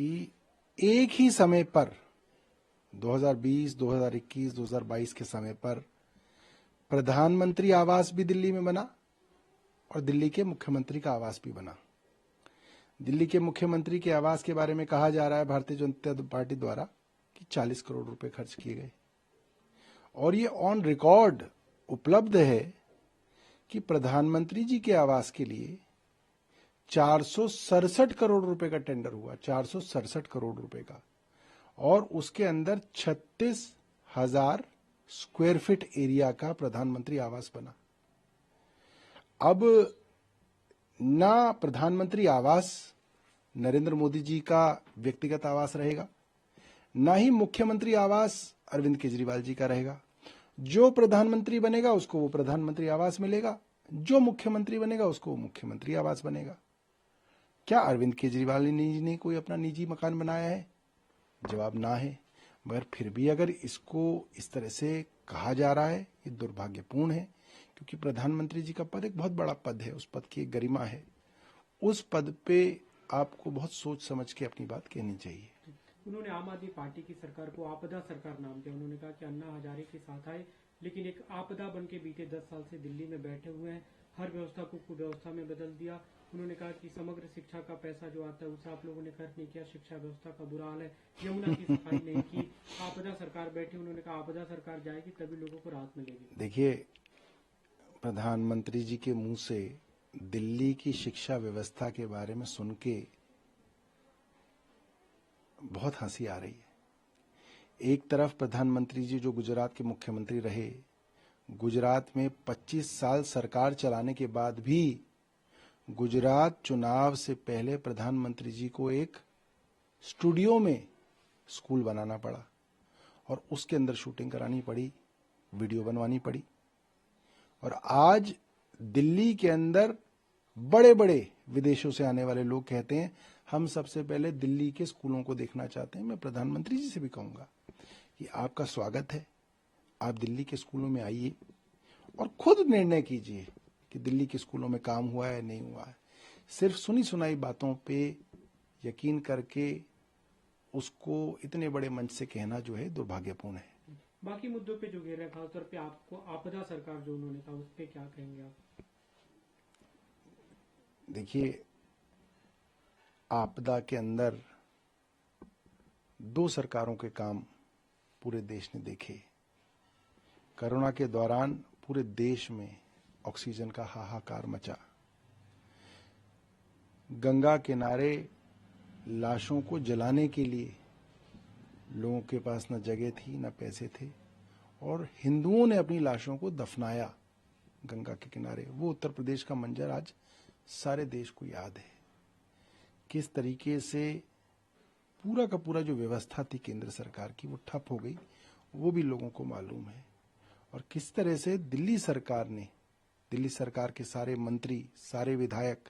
कि एक ही समय पर 2020, 2021, 2022 के समय पर प्रधानमंत्री आवास भी दिल्ली में बना और दिल्ली के मुख्यमंत्री का आवास भी बना। दिल्ली के मुख्यमंत्री के आवास के बारे में कहा जा रहा है भारतीय जनता पार्टी द्वारा कि 40 करोड़ रुपए खर्च किए गए और ये ऑन रिकॉर्ड उपलब्ध है कि प्रधानमंत्री जी के आवास के लिए 467 करोड़ रुपए का टेंडर हुआ, 467 करोड़ रुपए का, और उसके अंदर 36,000 स्क्वायर फीट एरिया का प्रधानमंत्री आवास बना। अब ना प्रधानमंत्री आवास नरेंद्र मोदी जी का व्यक्तिगत आवास रहेगा, ना ही मुख्यमंत्री आवास अरविंद केजरीवाल जी का रहेगा। जो प्रधानमंत्री बनेगा उसको वो प्रधानमंत्री आवास मिलेगा, जो मुख्यमंत्री बनेगा उसको मुख्यमंत्री आवास बनेगा। क्या अरविंद केजरीवाल जी ने कोई अपना निजी मकान बनाया है? जवाब ना है। मगर फिर भी अगर इसको इस तरह से कहा जा रहा है, ये दुर्भाग्यपूर्ण है, क्योंकि प्रधानमंत्री जी का पद एक बहुत बड़ा पद है, उस पद की एक गरिमा है। उस पद पे आपको बहुत सोच समझ के अपनी बात कहनी चाहिए। उन्होंने आम आदमी पार्टी की सरकार को आपदा सरकार नाम दिया। उन्होंने कहा कि अन्ना हजारे के साथ आए, लेकिन एक आपदा बन के बीते 10 साल से दिल्ली में बैठे हुए हैं, हर व्यवस्था को कुव्यवस्था में बदल दिया। उन्होंने कहा कि समग्र शिक्षा का पैसा जो आता है उसे आप लोगों ने खर्च नहीं किया, शिक्षा व्यवस्था का बुरा हाल है, यमुना की सफाई नहीं की, आपदा सरकार बैठी। उन्होंने कहा आपदा सरकार जाएगी तभी लोगों को राहत मिलेगी। देखिए, प्रधानमंत्री जी के मुंह से दिल्ली की शिक्षा व्यवस्था के बारे में सुन के बहुत हंसी आ रही है। एक तरफ प्रधानमंत्री जी जो गुजरात के मुख्यमंत्री रहे, गुजरात में 25 साल सरकार चलाने के बाद भी गुजरात चुनाव से पहले प्रधानमंत्री जी को एक स्टूडियो में स्कूल बनाना पड़ा और उसके अंदर शूटिंग करानी पड़ी, वीडियो बनवानी पड़ी। और आज दिल्ली के अंदर बड़े बड़े विदेशों से आने वाले लोग कहते हैं हम सबसे पहले दिल्ली के स्कूलों को देखना चाहते हैं। मैं प्रधानमंत्री जी से भी कहूंगा कि आपका स्वागत है, आप दिल्ली के स्कूलों में आइए और खुद निर्णय कीजिए कि दिल्ली के स्कूलों में काम हुआ है नहीं हुआ है। सिर्फ सुनी सुनाई बातों पे यकीन करके उसको इतने बड़े मंच से कहना जो है दुर्भाग्यपूर्ण है। बाकी मुद्दों पे जो घेरा है, खासतौर पे आपको आपदा सरकार जो उन्होंने कहा, उस पे क्या कहेंगे आप? देखिए, आपदा के अंदर 2 सरकारों के काम पूरे देश ने देखे। कोरोना के दौरान पूरे देश में ऑक्सीजन का हाहाकार मचा। गंगा किनारे लाशों को जलाने के लिए लोगों के पास न जगह थी न पैसे थे और हिंदुओं ने अपनी लाशों को दफनाया गंगा के किनारे। वो उत्तर प्रदेश का मंजर आज सारे देश को याद है। किस तरीके से पूरा का पूरा जो व्यवस्था थी केंद्र सरकार की वो ठप हो गई, वो भी लोगों को मालूम है। और किस तरह से दिल्ली सरकार के सारे मंत्री, सारे विधायक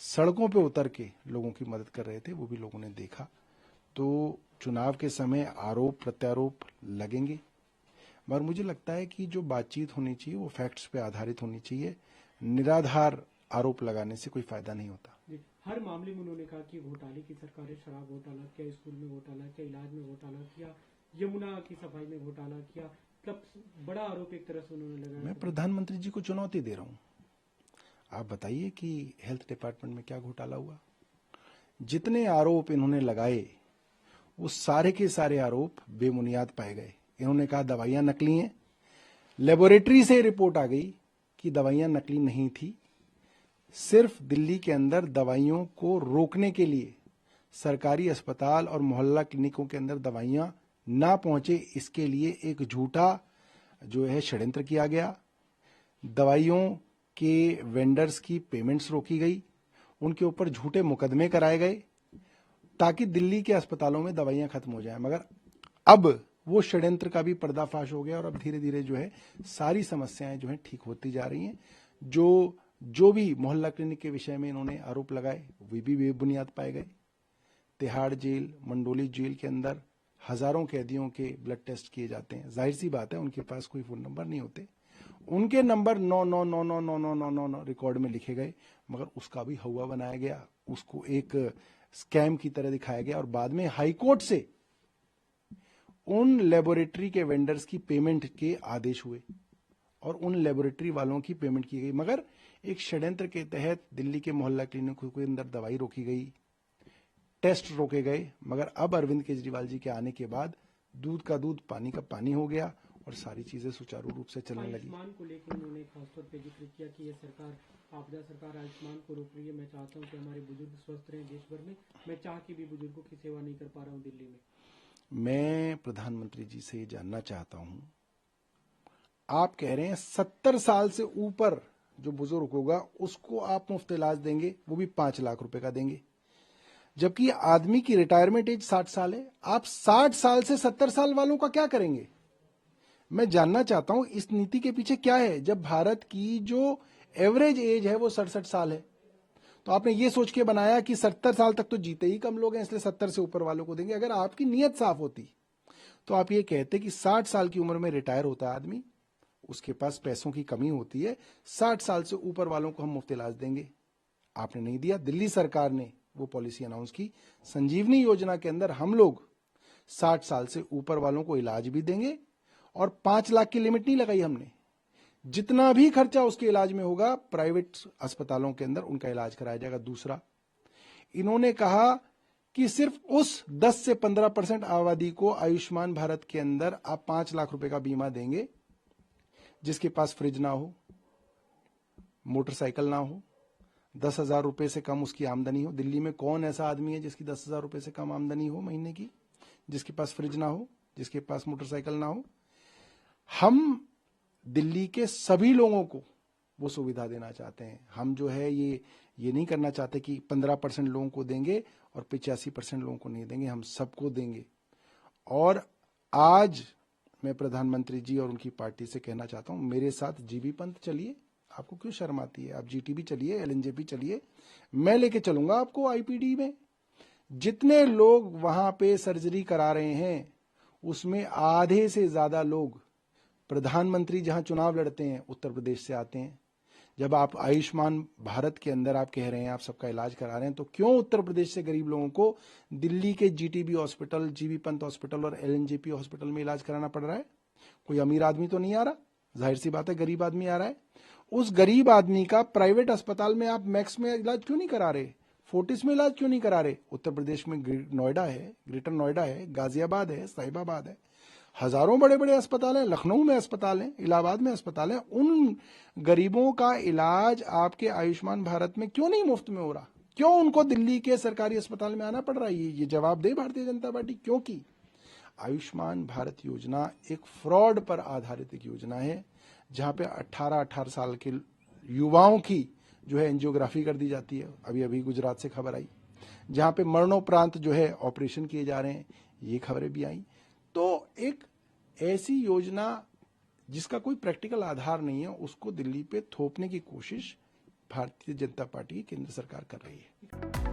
सड़कों पे उतर के लोगों की मदद कर रहे थे, वो भी लोगों ने देखा। तो चुनाव के समय आरोप प्रत्यारोप लगेंगे, मगर मुझे लगता है कि जो बातचीत होनी चाहिए वो फैक्ट्स पे आधारित होनी चाहिए। निराधार आरोप लगाने से कोई फायदा नहीं होता। हर मामले में उन्होंने कहा कि घोटाले की सरकार है, शराब घोटाला किया, स्कूल में घोटाला किया, इलाज में घोटाला किया, यमुना की सफाई में घोटाला किया। तब बड़ा आरोप एक तरह से उन्होंने लगाया। मैं प्रधानमंत्री जी को चुनौती दे रहा हूं, आप बताइए कि हेल्थ डिपार्टमेंट में क्या घोटाला हुआ? जितने आरोप इन्होंने लगाए वो सारे के सारे आरोप बेबुनियाद पाए गए। इन्होंने कहा दवाइयां नकली हैं, लेबोरेटरी से रिपोर्ट आ गई कि दवाइयां नकली नहीं थी। सिर्फ दिल्ली के अंदर दवाइयों को रोकने के लिए सरकारी अस्पताल और मोहल्ला क्लिनिकों के अंदर दवाइयां ना पहुंचे, इसके लिए एक झूठा जो है षड्यंत्र किया गया। दवाइयों के वेंडर्स की पेमेंट्स रोकी गई, उनके ऊपर झूठे मुकदमे कराए गए ताकि दिल्ली के अस्पतालों में दवाइयां खत्म हो जाएं। मगर अब वो षड्यंत्र का भी पर्दाफाश हो गया और अब धीरे धीरे जो है सारी समस्याएं जो है ठीक होती जा रही हैं। जो भी मोहल्ला क्लिनिक के विषय में इन्होंने आरोप लगाए वे भी बेबुनियाद पाए गए। तिहाड़ जेल, मंडोली जेल के अंदर हजारों कैदियों के ब्लड टेस्ट किए जाते हैं। जाहिर सी बात है उनके पास कोई फोन नंबर नहीं होते, उनके नंबर 99999999 रिकॉर्ड में लिखे गए, मगर उसका भी हवा बनाया गया, उसको एक स्कैम की तरह दिखाया गया और बाद में हाईकोर्ट से उन लेबोरेटरी के वेंडर्स की पेमेंट के आदेश हुए और उन लेबोरेटरी वालों की पेमेंट की गई, मगर एक षड्यंत्र के तहत दिल्ली के मोहल्ला क्लिनिकों के अंदर दवाई रोकी गई, टेस्ट रोके गए। मगर अब अरविंद केजरीवाल जी के आने के बाद दूध का दूध पानी का पानी हो गया और सारी चीजें सुचारू रूप से चलने लगी। आयुष्मान को लेकर उन्होंने खासतौर पे जिक्र किया कि ये सरकार, आपदा सरकार आयुष्मान को रोक रही है। मैं चाहता हूँ कि हमारे बुजुर्ग स्वस्थ रहें देश भर में। मैं चाह के भी बुजुर्गों की सेवा नहीं कर पा रहा हूँ दिल्ली में। मैं प्रधानमंत्री जी से ये जानना चाहता हूं, आप कह रहे हैं 70 साल से ऊपर जो बुजुर्ग होगा उसको आप मुफ्त इलाज देंगे, वो भी 5 लाख रुपए का देंगे, जबकि आदमी की रिटायरमेंट एज 60 साल है। आप 60 साल से 70 साल वालों का क्या करेंगे? मैं जानना चाहता हूं इस नीति के पीछे क्या है, जब भारत की जो एवरेज एज है वो 67 साल है। तो आपने ये सोच के बनाया कि 70 साल तक तो जीते ही कम लोग हैं, इसलिए 70 से ऊपर वालों को देंगे। अगर आपकी नीयत साफ होती तो आप ये कहते कि 60 साल की उम्र में रिटायर होता है आदमी, उसके पास पैसों की कमी होती है, 60 साल से ऊपर वालों को हम मुफ्त इलाज देंगे। आपने नहीं दिया। दिल्ली सरकार ने वो पॉलिसी अनाउंस की, संजीवनी योजना के अंदर हम लोग 60 साल से ऊपर वालों को इलाज भी देंगे और 5 लाख की लिमिट नहीं लगाई हमने। जितना भी खर्चा उसके इलाज में होगा प्राइवेट अस्पतालों के अंदर उनका इलाज कराया जाएगा। दूसरा, इन्होंने कहा कि सिर्फ उस 10 से 15% आबादी को आयुष्मान भारत के अंदर आप 5 लाख रुपए का बीमा देंगे जिसके पास फ्रिज ना हो, मोटरसाइकिल ना हो, 10,000 रुपए से कम उसकी आमदनी हो। दिल्ली में कौन ऐसा आदमी है जिसकी 10,000 रुपए से कम आमदनी हो महीने की, जिसके पास फ्रिज ना हो, जिसके पास मोटरसाइकिल ना हो? हम दिल्ली के सभी लोगों को वो सुविधा देना चाहते हैं। हम जो है ये नहीं करना चाहते कि 15% लोगों को देंगे और 85% लोगों को नहीं देंगे, हम सबको देंगे। और आज मैं प्रधानमंत्री जी और उनकी पार्टी से कहना चाहता हूं, मेरे साथ जीबी पंथ चलिए, आपको क्यों शर्म आती है? आप जीटीबी चलिए, एलएनजेपी चलिए, मैं लेके चलूंगा आपको आईपीडी में। जितने लोग वहां पे सर्जरी करा रहे हैं उसमें आधे से ज्यादा लोग प्रधानमंत्री जहां चुनाव लड़ते हैं उत्तर प्रदेश से आते हैं। जब आप आयुष्मान भारत के अंदर आप कह रहे हैं आप सबका इलाज करा रहे हैं, तो क्यों उत्तर प्रदेश से गरीब लोगों को दिल्ली के GTB hospital, GB Pant hospital और एलएनजेपी हॉस्पिटल में इलाज कराना पड़ रहा है? कोई अमीर आदमी तो नहीं आ रहा, जाहिर सी बात है गरीब आदमी आ रहा है। उस गरीब आदमी का प्राइवेट अस्पताल में आप मैक्स में इलाज क्यों नहीं करा रहे, फोर्टिस में इलाज क्यों नहीं करा रहे? उत्तर प्रदेश में नोएडा है, ग्रेटर नोएडा है, गाजियाबाद है, साहिबाबाद है, हजारों बड़े बड़े अस्पताल हैं, लखनऊ में अस्पताल हैं, इलाहाबाद में अस्पताल हैं। उन गरीबों का इलाज आपके आयुष्मान भारत में क्यों नहीं मुफ्त में हो रहा? क्यों उनको दिल्ली के सरकारी अस्पताल में आना पड़ रहा है? ये जवाब दे भारतीय जनता पार्टी। क्योंकि आयुष्मान भारत योजना एक फ्रॉड पर आधारित एक योजना है, जहां पे 18 साल के युवाओं की जो है एंजियोग्राफी कर दी जाती है। अभी अभी गुजरात से खबर आई, जहां पे मरणोपरांत जो है ऑपरेशन किए जा रहे हैं, ये खबरें भी आई। तो एक ऐसी योजना जिसका कोई प्रैक्टिकल आधार नहीं है, उसको दिल्ली पे थोपने की कोशिश भारतीय जनता पार्टी की केंद्र सरकार कर रही है।